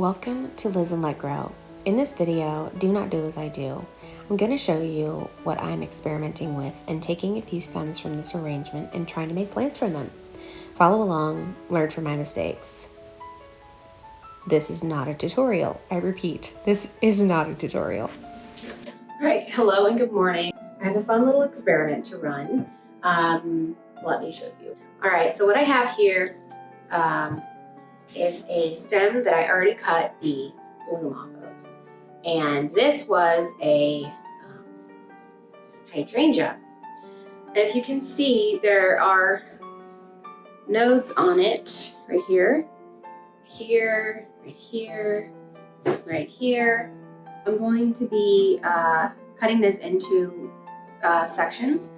Welcome to Liz and Let Grow. In this video, do not do as I do. I'm going to show you what I'm experimenting with and taking a few stems from this arrangement and trying to make plants from them. Follow along, learn from my mistakes. This is not a tutorial. I repeat, this is not a tutorial. All right, hello and good morning. I have a fun little experiment to run. Let me show you. All right, so what I have here is a stem that I already cut the bloom off of. And this was a hydrangea. And if you can see, there are nodes on it right here, here, right here, right here. I'm going to be cutting this into sections.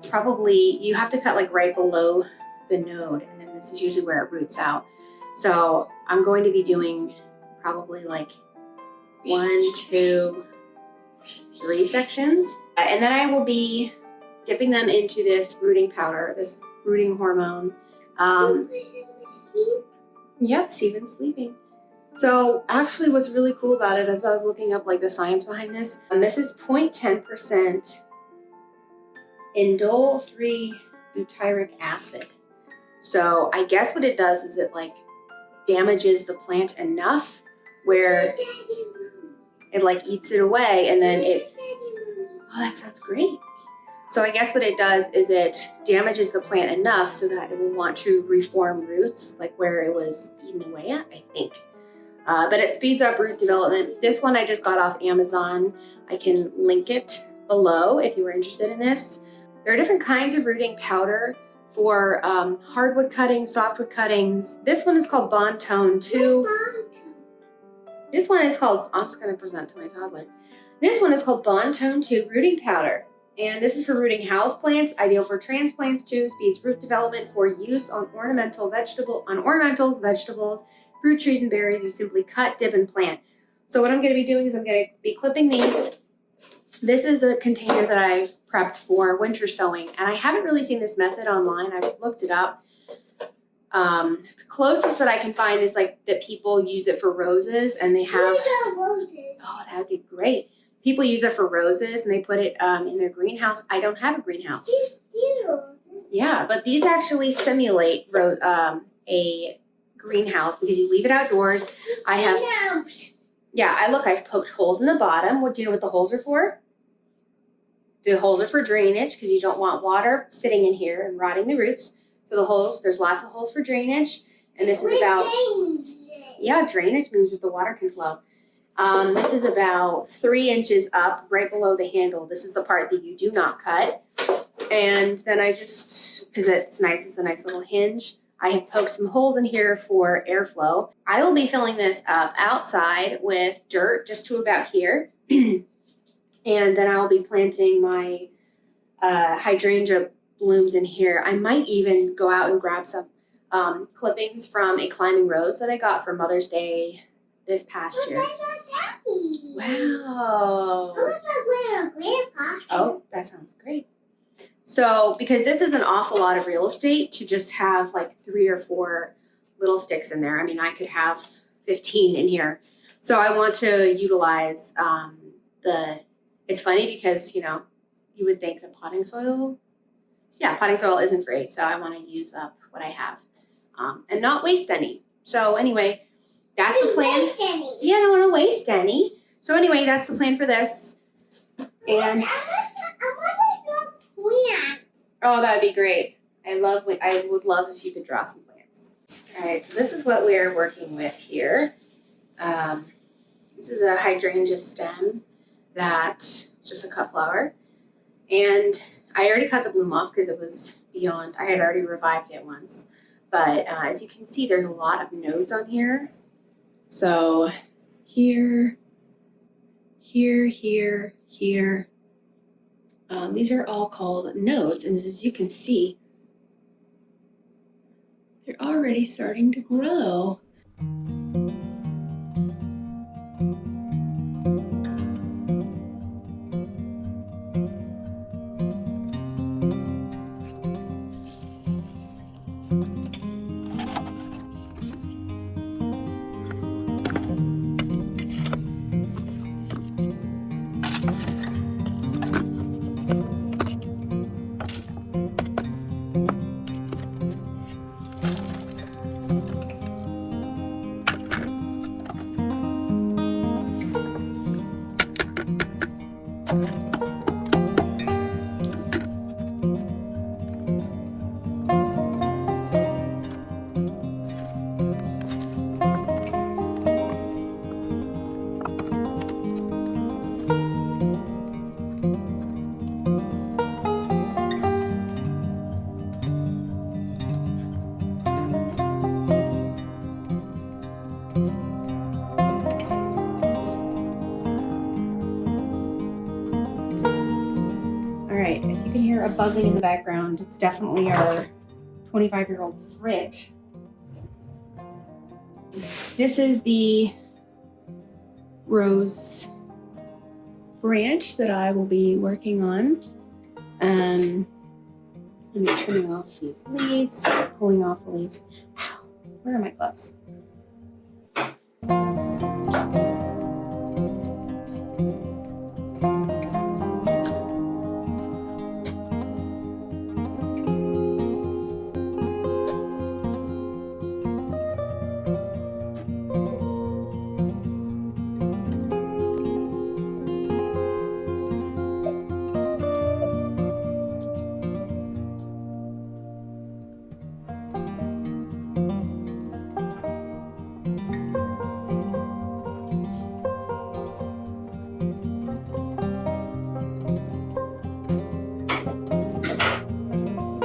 Probably you have to cut like right below the node, and then this is usually where it roots out. So I'm going to be doing probably like 1, 2, 3 sections. And then I will be dipping them into this rooting powder, this rooting hormone. Yep, Steven's sleeping. So actually what's really cool about it is I was looking up like the science behind this. And this is 0.10% indole 3-butyric acid. So I guess what it does is it like damages the plant enough where it like eats it away, and then it, oh, that sounds great. So I guess what it does is it damages the plant enough so that it will want to reform roots, like where it was eaten away at, I think. But it speeds up root development. This one I just got off Amazon. I can link it below if you were interested in this. There are different kinds of rooting powder for hardwood cuttings, softwood cuttings. This one is called Bond Tone 2. This one is called, I'm just gonna present to my toddler. This one is called Bond Tone 2 Rooting Powder. And this is for rooting houseplants, ideal for transplants too, speeds root development for use on ornamentals, vegetables, fruit trees and berries, or simply cut, dip, and plant. So what I'm gonna be doing is I'm gonna be clipping these. This is a container that I've prepped for winter sowing, and I haven't really seen this method online. I've looked it up. The closest that I can find is like that people use it for roses, and they have roses. Oh, that would be great. People use it for roses, and they put it in their greenhouse. I don't have a greenhouse. These roses. Yeah, but these actually simulate a greenhouse because you leave it outdoors. I have. Yeah, I've poked holes in the bottom. What do you know what the holes are for? The holes are for drainage because you don't want water sitting in here and rotting the roots. So the holes, there's lots of holes for drainage. And this is about, yeah, drainage means that the water can flow. This is about 3 inches up right below the handle. This is the part that you do not cut. And then I just, because it's nice, it's a nice little hinge. I have poked some holes in here for airflow. I will be filling this up outside with dirt just to about here. And then I'll be planting my hydrangea blooms in here. I might even go out and grab some clippings from a climbing rose that I got for Mother's Day this past year. Wow. Oh, that sounds great. So, because this is an awful lot of real estate to just have like 3 or 4 little sticks in there. I mean, I could have 15 in here. So I want to utilize it's funny because, you know, you would think that potting soil isn't free. So I want to use up what I have and not waste any. So anyway, that's the plan. Yeah, I don't want to waste any. So anyway, that's the plan for this. And oh, that'd be great. I would love if you could draw some plants. All right, so this is what we're working with here. This is a hydrangea stem that's just a cut flower. And I already cut the bloom off because it was beyond, I had already revived it once. But as you can see, there's a lot of nodes on here. So here, here, here, here. These are all called nodes, and as you can see, they're already starting to grow. right, if you can hear a buzzing in the background, it's definitely our 25-year-old fridge. This is the rose branch that I will be working on. I'm trimming off these leaves, pulling off the leaves. Ow, where are my gloves?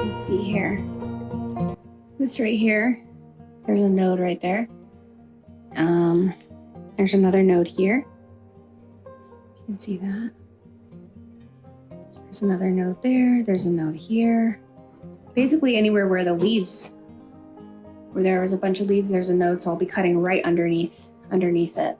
Let's see here. This right here, there's a node right there. There's another node here. You can see that. There's another node there. There's a node here. Basically anywhere where the leaves, where there was a bunch of leaves, there's a node, so I'll be cutting right underneath it.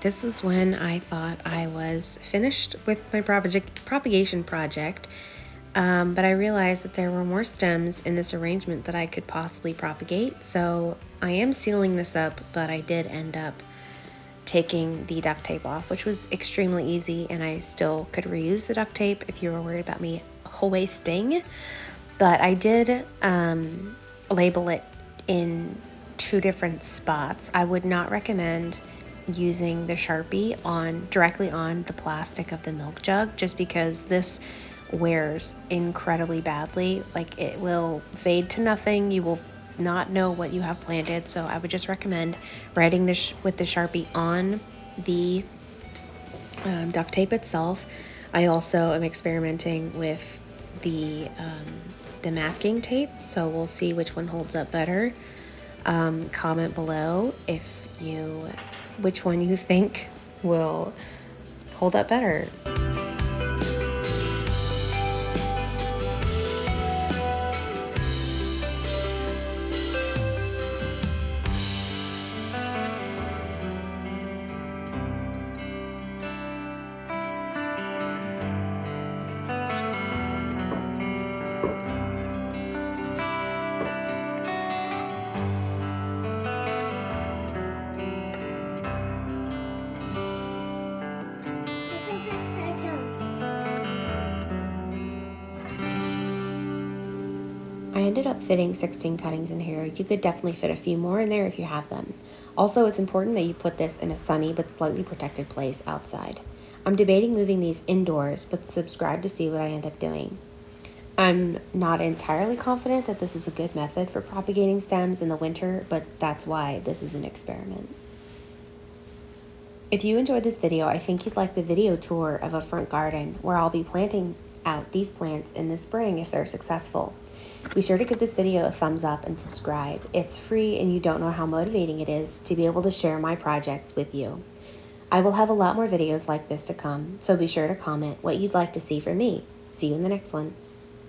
this is when I thought I was finished with my propagation project, but I realized that there were more stems in this arrangement that I could possibly propagate. So I am sealing this up, but I did end up taking the duct tape off, which was extremely easy, and I still could reuse the duct tape if you were worried about me wasting. But I did label it in 2 different spots. I would not recommend using the Sharpie directly on the plastic of the milk jug, just because this wears incredibly badly. Like, it will fade to nothing. You will not know what you have planted. So I would just recommend writing this with the Sharpie on the duct tape itself. I also am experimenting with the masking tape, so we'll see which one holds up better. Comment below which one you think will hold up better. I ended up fitting 16 cuttings in here. You could definitely fit a few more in there if you have them. Also, it's important that you put this in a sunny but slightly protected place outside. I'm debating moving these indoors, but subscribe to see what I end up doing. I'm not entirely confident that this is a good method for propagating stems in the winter, but that's why this is an experiment. If you enjoyed this video, I think you'd like the video tour of a front garden where I'll be planting out these plants in the spring if they're successful. Be sure to give this video a thumbs up and subscribe. It's free, and you don't know how motivating it is to be able to share my projects with you. I will have a lot more videos like this to come, so be sure to comment what you'd like to see from me. See you in the next one.